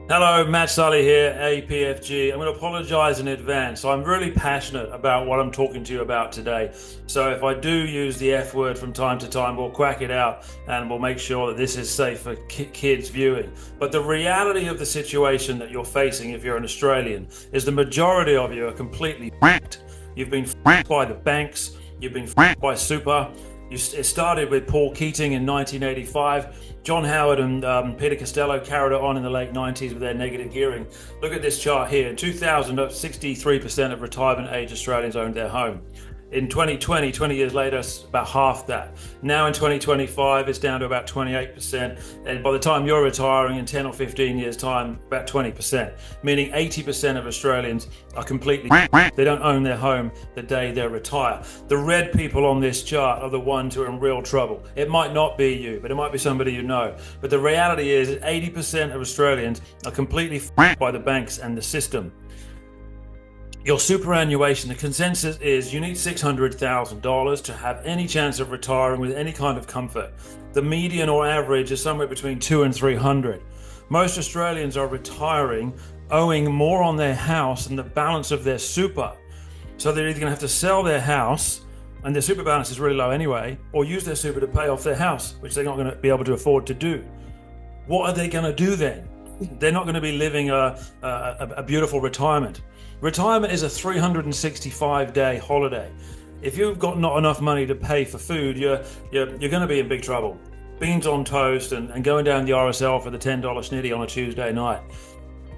Hello, Matt Sully here, APFG. I'm going to apologize in advance. I'm really passionate about what I'm talking to you about today. So if I do use the F word from time to time, we'll quack it out and we'll make sure that this is safe for kids viewing. But the reality of the situation that you're facing if you're an Australian is the majority of you are completely f***ed. You've been f***ed by the banks, you've been f***ed by super. It started with Paul Keating in 1985. John Howard and Peter Costello carried it on in the late 90s with their negative gearing. Look at this chart here. In 2000, 63% of retirement age Australians owned their home. In 2020, 20 years later, it's about half that. Now in 2025, it's down to about 28%. And by the time you're retiring in 10 or 15 years' time, about 20%, meaning 80% of Australians are completely, they don't own their home the day they retire. The red people on this chart are the ones who are in real trouble. It might not be you, but it might be somebody you know. But the reality is 80% of Australians are completely by the banks and the system. Your superannuation, the consensus is you need $600,000 to have any chance of retiring with any kind of comfort. The median or average is somewhere between 2 and 300. Most Australians are retiring owing more on their house than the balance of their super. So they're either going to have to sell their house, and their super balance is really low anyway, or use their super to pay off their house, which they're not going to be able to afford to do. What are they going to do then? They're not going to be living a beautiful retirement. Retirement is a 365-day holiday. If you've got not enough money to pay for food, you're going to be in big trouble. Beans on toast and going down the RSL for the $10 snitty on a Tuesday night.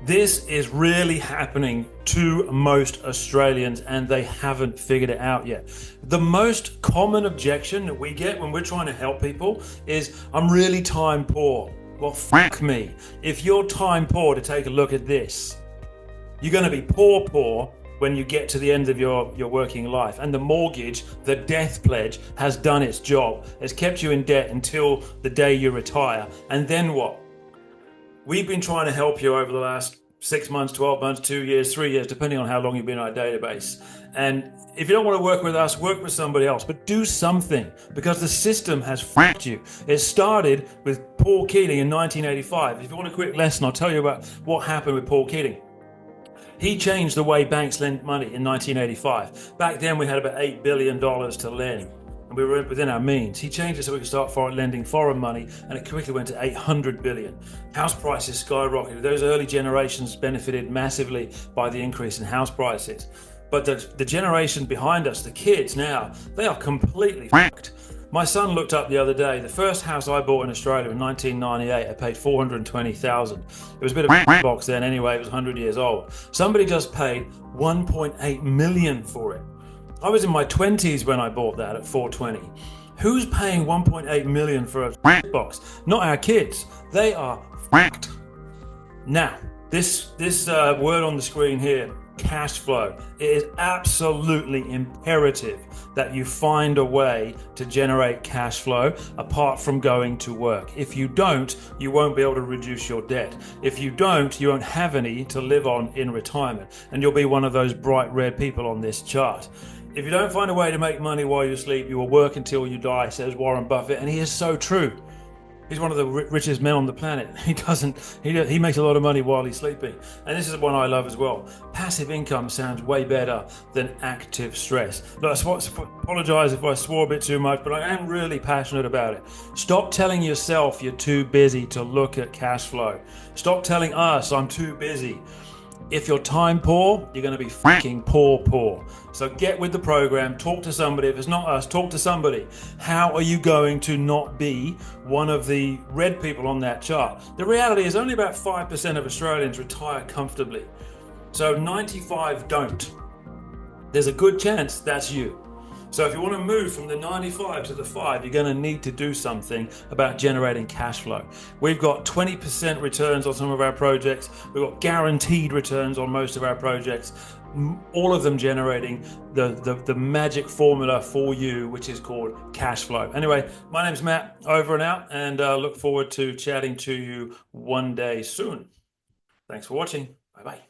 This is really happening to most Australians, and they haven't figured it out yet. The most common objection that we get when we're trying to help people is, I'm really time poor. Well, fuck me. If you're time poor, to take a look at this. You're going to be poor when you get to the end of your working life. And the mortgage, the death pledge, has done its job. It's kept you in debt until the day you retire. And then what? We've been trying to help you over the last 6 months, 12 months, 2 years, 3 years, depending on how long you've been on our database. And if you don't want to work with us, work with somebody else, but do something, because the system has f***ed you. It started with Paul Keating in 1985. If you want a quick lesson, I'll tell you about what happened with Paul Keating. He changed the way banks lent money in 1985. Back then we had about $8 billion to lend, and we were within our means. He changed it so we could start lending foreign money, and it quickly went to $800 billion. House prices skyrocketed. Those early generations benefited massively by the increase in house prices. But the generation behind us, the kids now, they are completely f***ed. My son looked up the other day, the first house I bought in Australia in 1998, I paid $420,000. It was a bit of a box then anyway, it was 100 years old. Somebody just paid $1.8 million for it. I was in my 20s when I bought that at $420. Who's paying $1.8 million for a box? Not our kids. They are f***ed. Now, this word on the screen here, cash flow. It is absolutely imperative that you find a way to generate cash flow apart from going to work. If you don't, you won't be able to reduce your debt. If you don't, you won't have any to live on in retirement, and you'll be one of those bright red people on this chart. If you don't find a way to make money while you sleep, you will work until you die, says Warren Buffett, and he is so true. He's one of the richest men on the planet. He makes a lot of money while he's sleeping. And this is one I love as well. Passive income sounds way better than active stress. Look, I apologize if I swore a bit too much, but I am really passionate about it. Stop telling yourself you're too busy to look at cash flow. Stop telling us I'm too busy. If you're time poor, you're going to be fucking poor. So get with the program, talk to somebody. If it's not us, talk to somebody. How are you going to not be one of the red people on that chart? The reality is only about 5% of Australians retire comfortably. So 95 don't. There's a good chance that's you. So if you want to move from the 95 to the 5, you're going to need to do something about generating cash flow. We've got 20% returns on some of our projects. We've got guaranteed returns on most of our projects, all of them generating the magic formula for you, which is called cash flow. Anyway, my name's Matt, over and out, and look forward to chatting to you one day soon. Thanks for watching. Bye-bye.